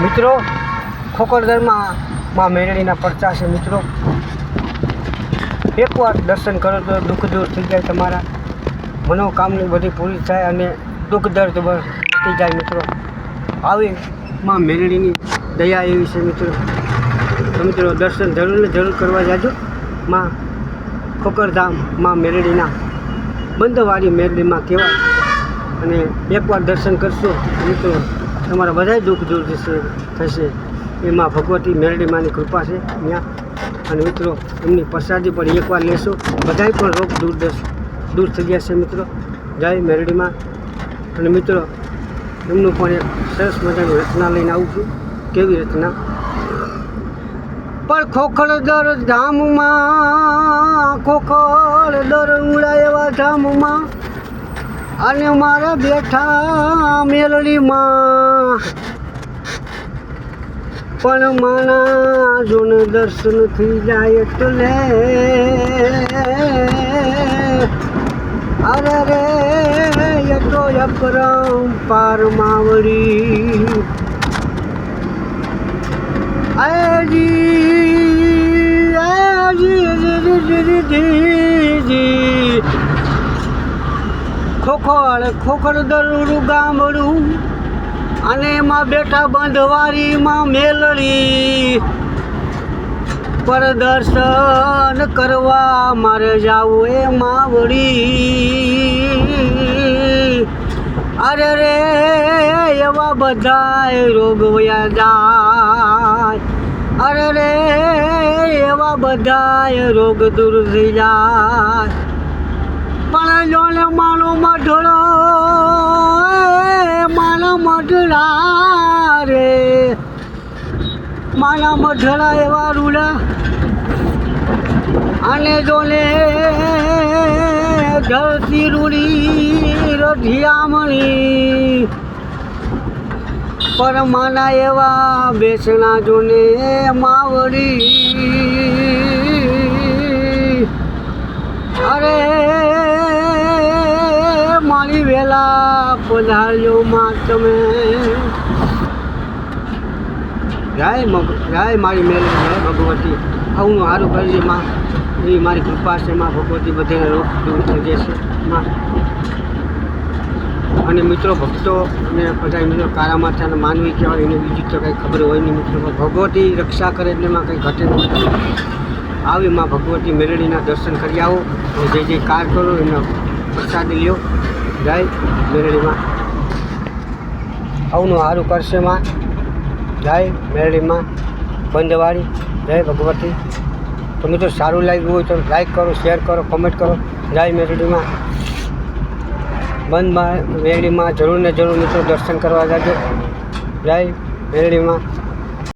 મિત્રો ખોખરદરમાં માં મેરડીના પરચા છે મિત્રો. એકવાર દર્શન કરો તો દુઃખ દૂર થઈ જાય, તમારા મનોકામની બધી પૂરી થાય અને દુઃખ દર્દ થઈ જાય મિત્રો. આવી માં મેરડીની દયા એવી છે મિત્રો. તો મિત્રો દર્શન જરૂર ને જરૂર કરવા જાજો. માં ખોખરધામ માં મેરડીના બંધવાળી મેરડીમાં કહેવાય. અને એકવાર દર્શન કરશો મિત્રો તમારા બધા દુઃખ દૂર થશે. એમાં ભગવતી મેરડી માની કૃપા છે ત્યાં. અને મિત્રો એમની પ્રસાદી પણ એકવાર લેશો, બધાય પણ રોગ દૂર થઈ જશે મિત્રો. જય મેરડીમાં. અને મિત્રો એમનું પણ એક સરસ મજાની રચના લઈને આવું છું. કેવી રચના? પણ ખોખરદર ધામમાં, ખોખરદર ઉડા એવા ધામમાં અને મારા બેઠા મેલડીમાં, પણ માના જોને દર્શન થઈ જાય એટલે અરે રે એ તો અપરમ પાર માવડી. ખોખરદરનું ગામડું અને એમાં બેઠા બંધવારીમાં મેલડી, પર દર્શન કરવા મારે જાવું એ માવડી. અરે રે એવા બધાય રોગ વયા જાય, અરે રે એવા બધાય રોગ દૂર થઈ જાય. પણ જોને માનો મઢડો, માના મઢડા રે, માના મઢડા એવા રૂડા. અને જોને ધરતી રૂડી રઢિયામણી, પર માના એવા બેસણા જોને માવડી. અરે મારી વેલા પધાર્યો માં તમે. જય મારી મેલ, જય ભગવતી. આવું સારું કરજે માં, એ મારી કૃપા છે માં. ભગવતી બધે રોગ દૂર થઈ જશે માં. અને મિત્રો ભક્તો અને બધા મિત્રો કારા માથાને માનવી કહેવાય, એને બીજું તો કંઈ ખબર હોય નહીં મિત્રો. ભગવતી રક્ષા કરે એટલે એમાં કંઈ ઘટે નહીં. આવી માં ભગવતી મેરડીના દર્શન કરી આવો. જે જે કાર કરો એનો પ્રસાદી લ્યો. જય મેરડીમાં. આવનું સારું કરશે માં. જય મેરડીમાં બંધવાળી. જય ભગવતી. તો મિત્રો સારું લાગ્યું હોય તો લાઈક કરો, શેર કરો, કમેન્ટ કરો. જય મેરડીમાં. મેરડીમાં જરૂર ને જરૂર મિત્રો દર્શન કરવા જાજો. જય મેરડીમાં.